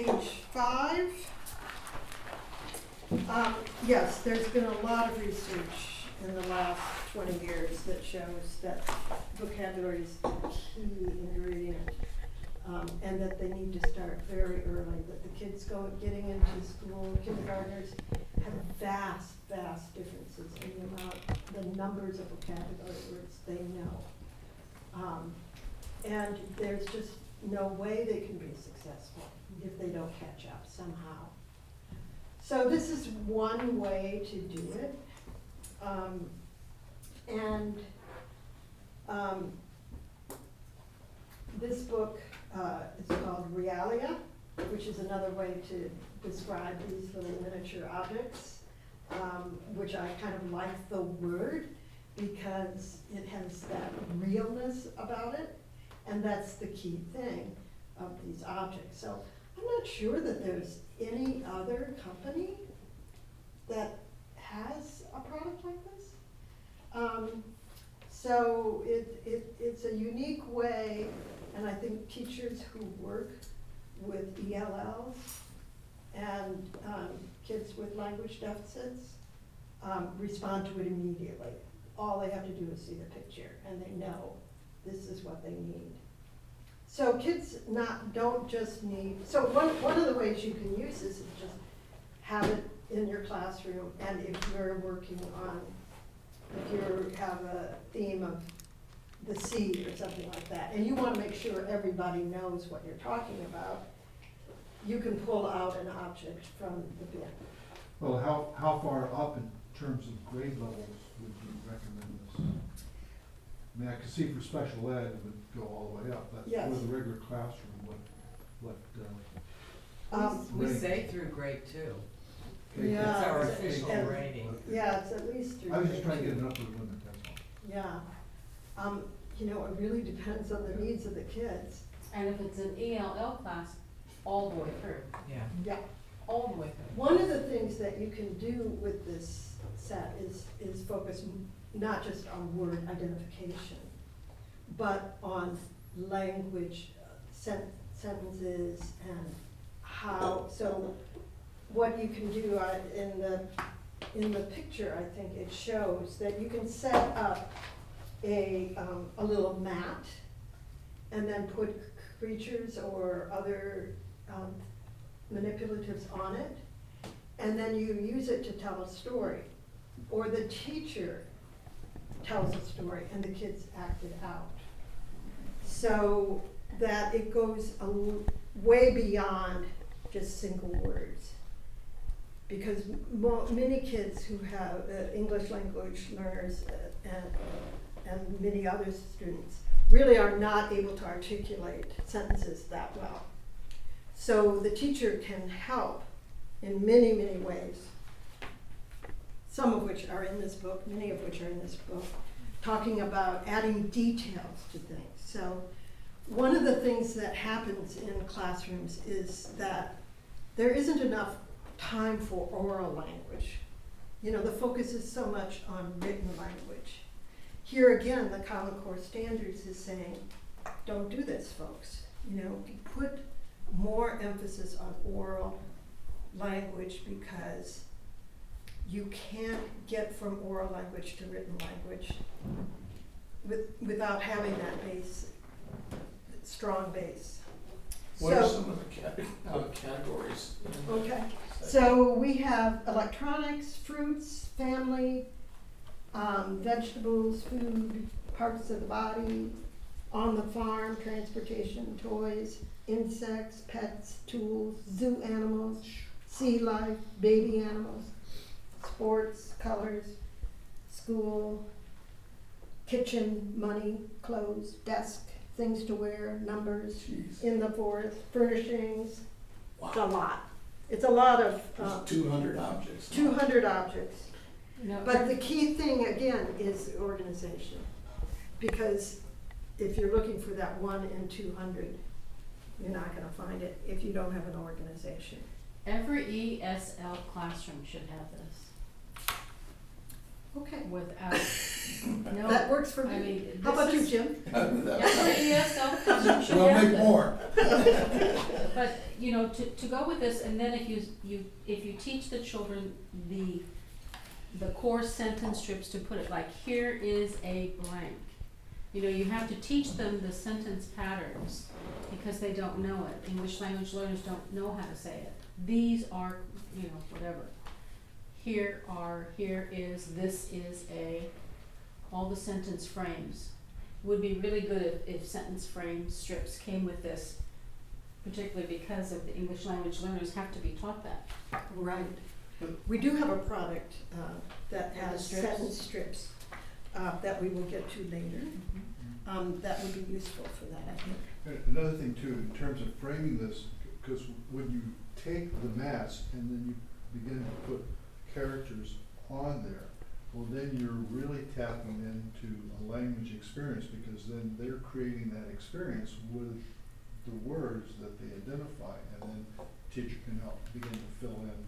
page 5. Yes, there's been a lot of research in the last 20 years that shows that vocabulary is the key ingredient, and that they need to start very early, that the kids getting into school, kindergartners, have vast differences in the numbers of vocabulary words they know. And there's just no way they can be successful if they don't catch up somehow. So this is one way to do it. This book is called Realia, which is another way to describe these little miniature objects, which I kind of like the word because it has that realness about it, and that's the key thing of these objects. So I'm not sure that there's any other company that has a product like this. So it's a unique way, and I think teachers who work with ELLs and kids with language deficits respond to it immediately. All they have to do is see the picture and they know this is what they need. So kids don't just need, so one of the ways you can use this is just have it in your classroom, and if you're working on, if you have a theme of the sea or something like that, and you want to make sure everybody knows what you're talking about, you can pull out an object from the bin. Well, how far up in terms of grade levels would you recommend this? I mean, I could see for special ed, it would go all the way up, but Yes. for the regular classroom, what We range? say through grade 2. Okay, Yeah. That's our it's- official and- rating. Yeah, it's at least through. I was just grade trying to get two. an upper limit, that's all. Yeah. You know, it really depends on the needs of the kids. And if it's an ELL class, all the way through, Yeah. Yeah. all the way through. One of the things that you can do with this set is focus not just on word identification, but on language, sentences, and how, so what you can do in the picture, I think it shows that you can set up a little mat and then put creatures or other manipulatives on it, and then you use it to tell a story. Or the teacher tells a story and the kids act it out. So that it goes way beyond just single words. Because many kids who have English language learners and many other students really are not able to articulate sentences that well. So the teacher can help in many, many ways, some of which are in this book, many of which are in this book, talking about adding details to things. So one of the things that happens in classrooms is that there isn't enough time for oral language. You know, the focus is so much on written language. Here again, the Common Core Standards is saying, don't do this, folks. You know, put more emphasis on oral language, because you can't get from oral language to written language without having that base, strong base. What are So- some of the categories? Okay, so we have electronics, fruits, family, vegetables, food, parts of the body, on the farm, transportation, toys, insects, pets, tools, zoo animals, sea life, baby animals, sports, colors, school, kitchen, money, clothes, desk, things to wear, numbers, Jeez. in the forest, furnishings. It's a Wow. lot. It's a lot of, There's 200 objects. 200 objects. No, But the key thing, again, is organization. Because if you're looking for that 1 in 200, you're not gonna find it if you don't have an organization. every ESL classroom should have this. Okay, without, no. that works for I me. mean, How about you, this is- Jim? Yeah, ESL should We'll have make that. more. But, you know, to go with this, and then if you teach the children the core sentence strips, to put it like, here is a blank. You know, you have to teach them the sentence patterns, because they don't know it. English language learners don't know how to say it. These are, you know, whatever. Here is, this is a, all the sentence frames. Would be really good if sentence frame strips came with this, particularly because of the English language learners have to be taught that. Right. We do have a product that the has strips? sentence strips that we will get to later. That would be useful for that, I think. Another thing too, in terms of framing this, because when you take the mass and then you begin to put characters on there, well, then you're really tapping into a language experience, because then they're creating that experience with the words that they identify, and then teacher can help begin to fill in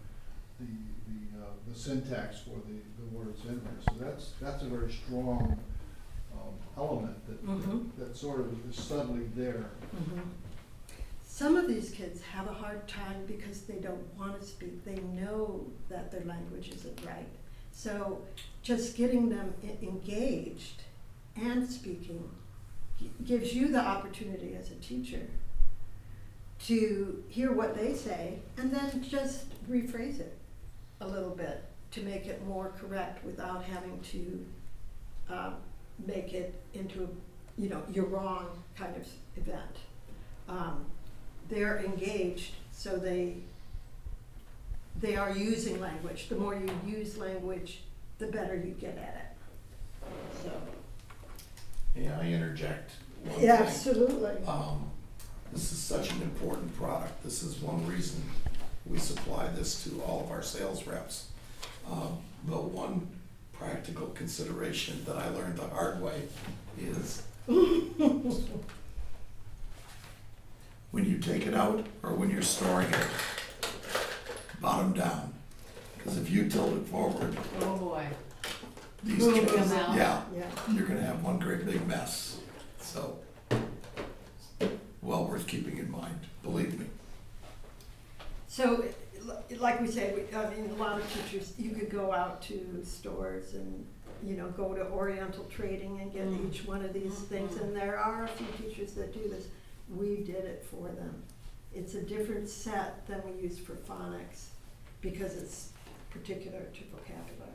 the syntax for the words in there. So that's a very strong element that sort of is subtly there. Some of these kids have a hard time because they don't want to speak. They know that their language isn't right. So just getting them engaged and speaking gives you the opportunity as a teacher to hear what they say and then just rephrase it a little bit to make it more correct without having to make it into, you know, you're wrong kind of event. They're engaged, so they are using language. The more you use language, the better you get at it. So. May I interject one Yeah, thing? absolutely. This is such an important product. This is one reason we supply this to all of our sales reps. But one practical consideration that I learned the hard way is when you take it out or when you're storing it, bottom down. Because if you tilt it forward, Oh, boy. these Move kids, them out. yeah, Yeah. you're gonna have one great big mess. So, well worth keeping in mind, believe me. So, like we say, I mean, a lot of teachers, you could go out to stores and, you know, go to Oriental Trading and get each one of these things, and there are a few teachers that do this. We did it for them. It's a different set than we use for phonics because it's particular to vocabulary.